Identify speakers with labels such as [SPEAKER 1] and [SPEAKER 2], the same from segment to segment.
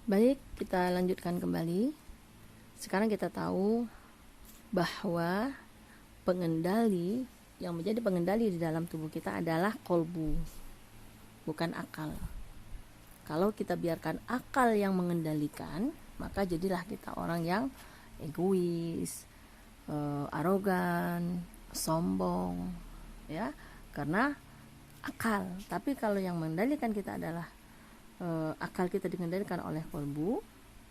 [SPEAKER 1] Baik, kita lanjutkan kembali. Sekarang kita tahu bahwa yang menjadi pengendali di dalam tubuh kita adalah kolbu, bukan akal. Kalau kita biarkan akal yang mengendalikan, maka jadilah kita orang yang egois, arogan, sombong, ya, karena akal. Tapi kalau yang mengendalikan kita adalah akal kita dikendalikan oleh kolbu,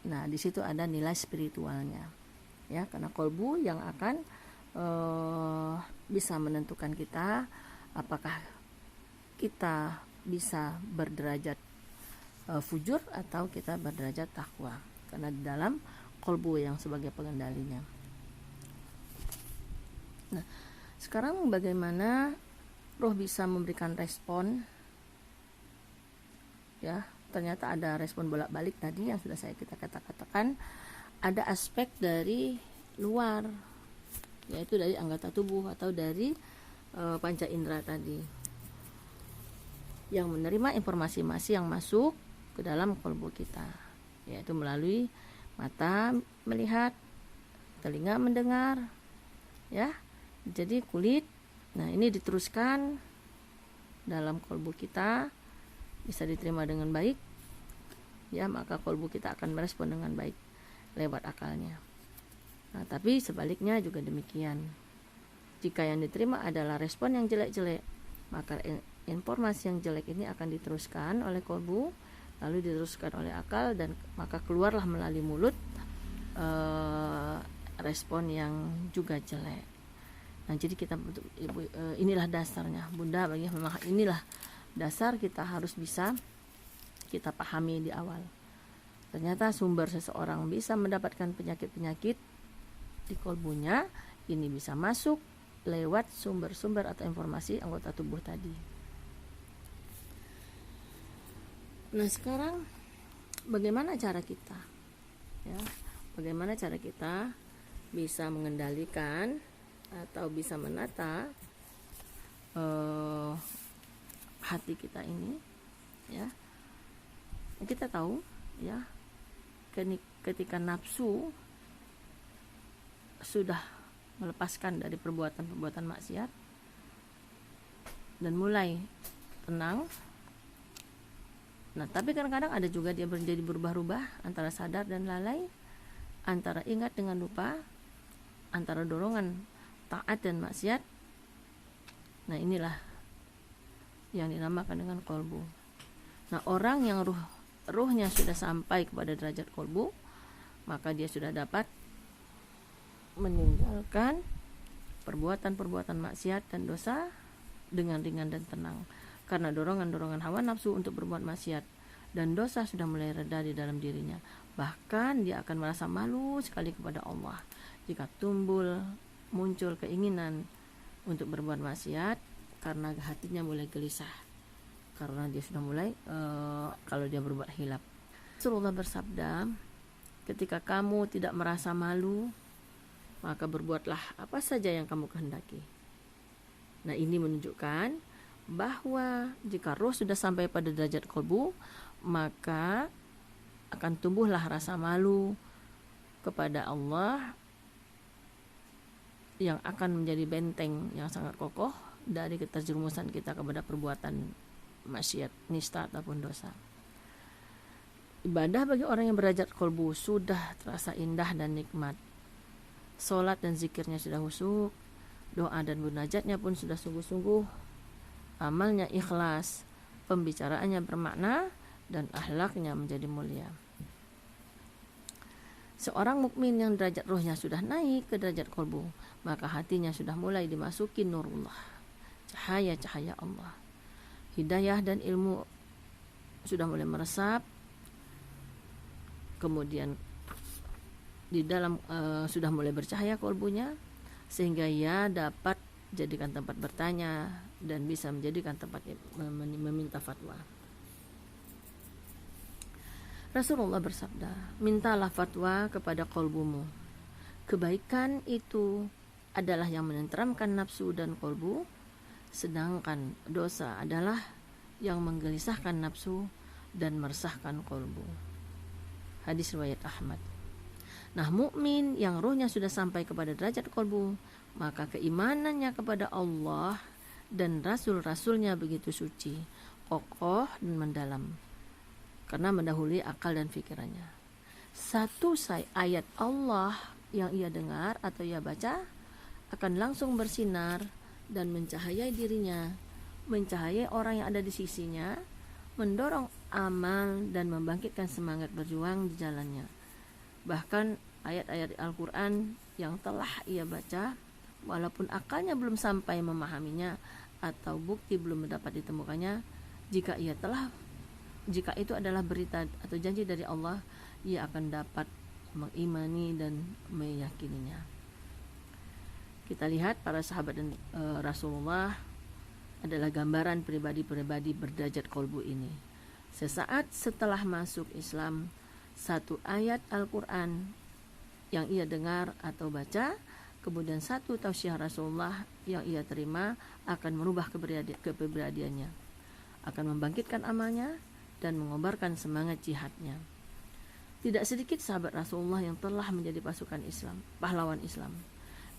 [SPEAKER 1] nah di situ ada nilai spiritualnya, ya, karena kolbu yang akan bisa menentukan kita apakah kita bisa berderajat fujur atau kita berderajat takwa, karena di dalam kolbu yang sebagai pengendalinya. Nah, sekarang bagaimana roh bisa memberikan respon, ya. Ternyata ada respon bolak-balik tadi yang sudah kita katakan. Ada aspek dari luar, yaitu dari anggota tubuh atau dari panca indera tadi, yang menerima informasi yang masuk ke dalam kolbu kita, yaitu melalui mata melihat, telinga mendengar, ya. Jadi kulit, nah ini diteruskan dalam kolbu kita, bisa diterima dengan baik, ya, maka kolbu kita akan merespon dengan baik lewat akalnya. Nah, tapi sebaliknya juga demikian. Jika yang diterima adalah respon yang jelek-jelek, maka informasi yang jelek ini akan diteruskan oleh kolbu, lalu diteruskan oleh akal, dan maka keluarlah melalui mulut respon yang juga jelek. Nah, jadi kita inilah dasarnya, Bunda, bagi memang inilah dasar kita harus bisa kita pahami di awal. Ternyata sumber seseorang bisa mendapatkan penyakit-penyakit di kolbunya, ini bisa masuk lewat sumber-sumber atau informasi anggota tubuh tadi. Nah, sekarang bagaimana cara kita? Ya, bagaimana cara kita bisa mengendalikan atau bisa menata hati kita ini, ya. Kita tahu, ya, ketika nafsu sudah melepaskan dari perbuatan-perbuatan maksiat dan mulai tenang. Nah, tapi kadang-kadang ada juga dia menjadi berubah-ubah antara sadar dan lalai, antara ingat dengan lupa, antara dorongan taat dan maksiat. Nah, inilah yang dinamakan dengan kolbu. Nah, orang yang ruhnya sudah sampai kepada derajat kolbu, maka dia sudah dapat meninggalkan perbuatan-perbuatan maksiat dan dosa dengan ringan dan tenang, karena dorongan-dorongan hawa nafsu untuk berbuat maksiat dan dosa sudah mulai reda di dalam dirinya. Bahkan dia akan merasa malu sekali kepada Allah jika muncul keinginan untuk berbuat maksiat, karena hatinya mulai gelisah, karena dia sudah mulai kalau dia berbuat hilaf. Rasulullah bersabda, ketika kamu tidak merasa malu, maka berbuatlah apa saja yang kamu kehendaki. Nah, ini menunjukkan bahwa jika roh sudah sampai pada derajat kolbu, maka akan tumbuhlah rasa malu kepada Allah, yang akan menjadi benteng yang sangat kokoh dari keterjerumusan kita kepada perbuatan maksiat, nista ataupun dosa. Ibadah bagi orang yang berderajat kolbu sudah terasa indah dan nikmat. Solat dan zikirnya sudah khusyuk, doa dan munajatnya pun sudah sungguh-sungguh, amalnya ikhlas, pembicaraannya bermakna, dan akhlaknya menjadi mulia. Seorang mukmin yang derajat rohnya sudah naik ke derajat kolbu, maka hatinya sudah mulai dimasuki nurullah, cahaya-cahaya Allah. Hidayah dan ilmu sudah mulai meresap, kemudian di dalam sudah mulai bercahaya kolbunya, sehingga ia dapat jadikan tempat bertanya dan bisa menjadikan tempat meminta fatwa. Rasulullah bersabda, mintalah fatwa kepada kolbumu. Kebaikan itu adalah yang menenteramkan nafsu dan kolbu, sedangkan dosa adalah yang menggelisahkan nafsu dan meresahkan kolbu. Hadis riwayat Ahmad. Nah, mukmin yang ruhnya sudah sampai kepada derajat kolbu, maka keimanannya kepada Allah dan rasul-rasulnya begitu suci, kokoh dan mendalam, karena mendahului akal dan pikirannya. Satu ayat Allah yang ia dengar atau ia baca akan langsung bersinar dan mencahayai dirinya, mencahayai orang yang ada di sisinya, mendorong amal dan membangkitkan semangat berjuang di jalannya. Bahkan ayat-ayat Al-Quran yang telah ia baca, walaupun akalnya belum sampai memahaminya atau bukti belum dapat ditemukannya, jika itu adalah berita atau janji dari Allah, ia akan dapat mengimani dan meyakininya. Kita lihat para sahabat dan Rasulullah adalah gambaran pribadi-pribadi berderajat kolbu ini. Sesaat setelah masuk Islam, satu ayat Al-Quran yang ia dengar atau baca, kemudian satu tausiah Rasulullah yang ia terima akan merubah kepribadiannya, akan membangkitkan amalnya dan mengobarkan semangat jihadnya. Tidak sedikit sahabat Rasulullah yang telah menjadi pasukan Islam, pahlawan Islam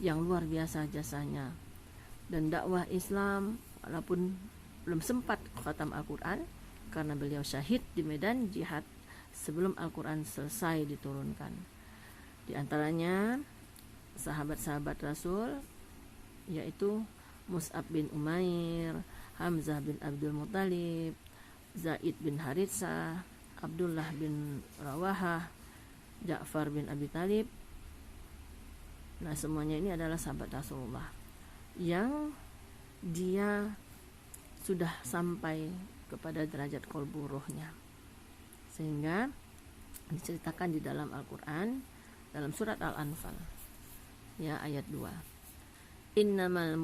[SPEAKER 1] yang luar biasa jasanya, dan dakwah Islam walaupun belum sempat khatam Al-Quran karena beliau syahid di medan jihad sebelum Al-Quran selesai diturunkan. Di antaranya sahabat-sahabat Rasul yaitu Mus'ab bin Umair, Hamzah bin Abdul Muttalib, Zaid bin Haritsah, Abdullah bin Rawahah, Ja'far bin Abi Talib. Nah, semuanya ini adalah sahabat Rasulullah yang dia sudah sampai kepada derajat kolbu rohnya, sehingga diceritakan di dalam Al-Quran dalam surat Al-Anfal ya ayat 2. Innamal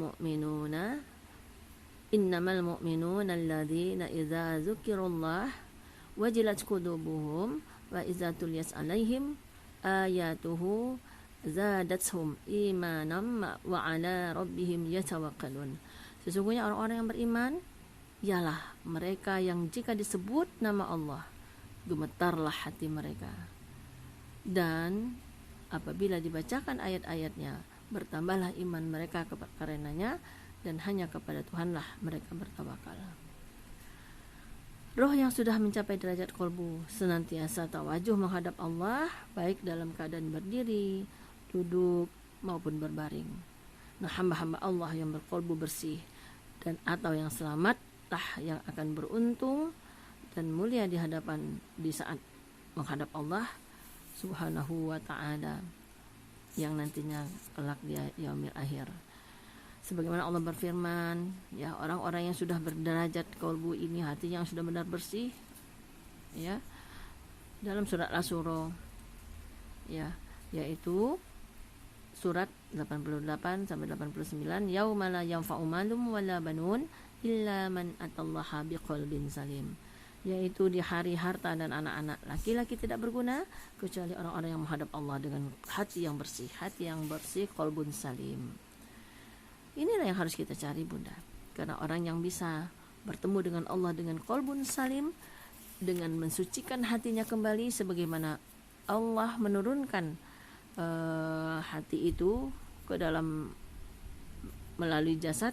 [SPEAKER 1] mu'minuna alladzina idza dzukirallah wajilat qulubuhum wa idza tuliyat alaihim ayatuhu zadatuhum imanan wa ala rabbihim yatawakkalun. Sesungguhnya orang-orang yang beriman ialah mereka yang jika disebut nama Allah gemetarlah hati mereka, dan apabila dibacakan ayat-ayatnya bertambahlah iman mereka karenanya, dan hanya kepada Tuhanlah mereka bertawakal. Roh yang sudah mencapai derajat kolbu senantiasa tawajuh menghadap Allah, baik dalam keadaan berdiri, duduk maupun berbaring. Nah, hamba-hamba Allah yang berkolbu bersih dan atau yang selamatlah yang akan beruntung dan mulia di saat menghadap Allah Subhanahu wa ta'ala yang nantinya kelak di yaumil akhir. Sebagaimana Allah berfirman, ya, orang-orang yang sudah berderajat kolbu ini, hatinya yang sudah benar bersih, ya, dalam surat Asy-Syura, ya, yaitu surat 88 sampai 89, yauma la yanfa'u malum wala banun illa man atallaha biqalbin salim, yaitu di hari harta dan anak-anak laki-laki tidak berguna kecuali orang-orang yang menghadap Allah dengan hati yang bersih, qalbun salim. Inilah yang harus kita cari, Bunda, karena orang yang bisa bertemu dengan Allah dengan qalbun salim, dengan mensucikan hatinya kembali sebagaimana Allah menurunkan hati itu ke dalam melalui jasad,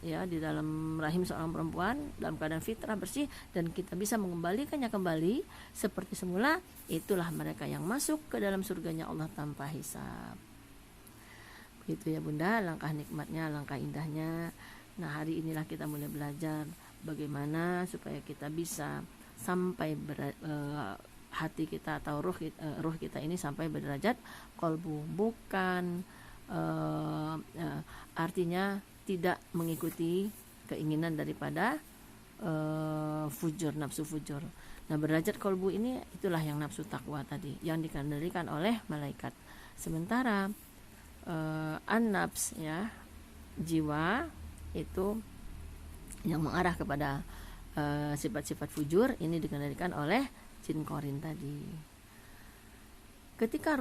[SPEAKER 1] ya, di dalam rahim seorang perempuan dalam keadaan fitrah bersih, dan kita bisa mengembalikannya kembali seperti semula, itulah mereka yang masuk ke dalam surganya Allah tanpa hisab. Begitu ya, Bunda, langkah nikmatnya, langkah indahnya. Nah, hari inilah kita mulai belajar bagaimana supaya kita bisa sampai hati kita atau ruh kita ini sampai berderajat kolbu, bukan artinya tidak mengikuti keinginan daripada nafsu fujur. Nah, berderajat kolbu ini itulah yang nafsu takwa tadi yang dikendalikan oleh malaikat. Sementara an-nafs, ya, jiwa itu yang mengarah kepada sifat-sifat fujur ini dikendalikan oleh jin korin tadi. Ketika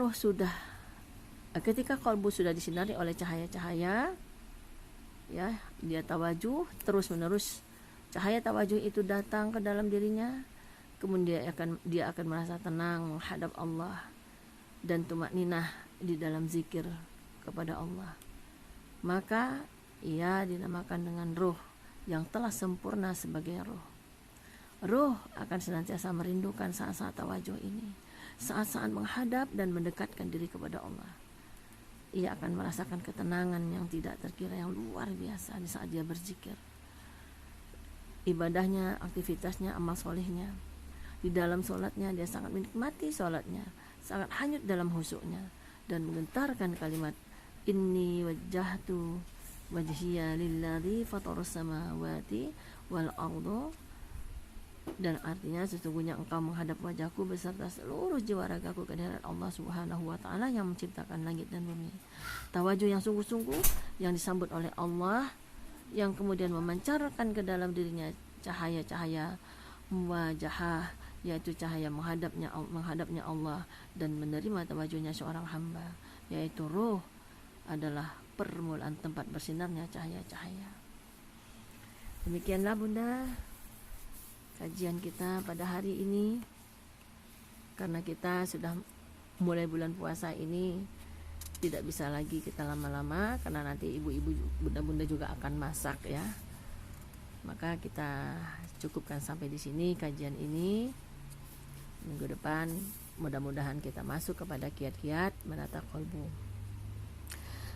[SPEAKER 1] kolbu sudah disinari oleh cahaya-cahaya, ya, dia tawajuh terus menerus, cahaya tawajuh itu datang ke dalam dirinya, kemudian dia akan merasa tenang menghadap Allah dan tumakninah di dalam zikir kepada Allah. Maka ia dinamakan dengan ruh yang telah sempurna sebagai ruh. Ruh akan senantiasa merindukan saat-saat tawajuh ini, saat-saat menghadap dan mendekatkan diri kepada Allah. Ia akan merasakan ketenangan yang tidak terkira, yang luar biasa di saat dia berzikir. Ibadahnya, aktivitasnya, amal solehnya. Di dalam sholatnya dia sangat menikmati sholatnya, sangat hanyut dalam khusyuknya, dan menggentarkan kalimat inni wajjahtu wajhiya lilladzi fatarus samawati wal arda, dan artinya sesungguhnya engkau menghadap wajahku beserta seluruh jiwa ragaku ke hadirat Allah Subhanahu wa taala yang menciptakan langit dan bumi. Tawajuh yang sungguh-sungguh yang disambut oleh Allah, yang kemudian memancarkan ke dalam dirinya cahaya-cahaya muwajahah, yaitu cahaya menghadapnya Allah dan menerima tawajuhnya seorang hamba, yaitu ruh adalah permulaan tempat bersinarnya cahaya-cahaya. Demikianlah Bunda kajian kita pada hari ini. Karena kita sudah mulai bulan puasa ini, tidak bisa lagi kita lama-lama karena nanti ibu-ibu, bunda-bunda juga akan masak ya. Maka kita cukupkan sampai di sini kajian ini. Minggu depan mudah-mudahan kita masuk kepada kiat-kiat menata kolbu.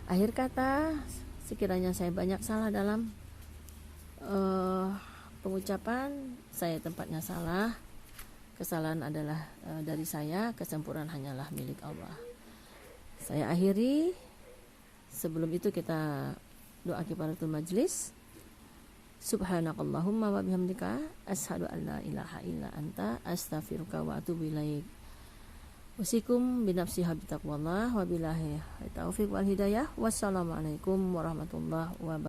[SPEAKER 1] Akhir kata, sekiranya saya banyak salah dalam pengucapan, saya tempatnya salah. Kesalahan adalah dari saya, kesempurnaan hanyalah milik Allah. Saya akhiri. Sebelum itu kita doa kifaratul majlis. Subhanakallahumma wa bihamdika asyhadu an la ilaha illa anta astaghfiruka wa atubu ilaik. Wasikum binafsi habitaqwallah wa billahi taufiq wal hidayah. Wassalamualaikum warahmatullahi wabarakatuh.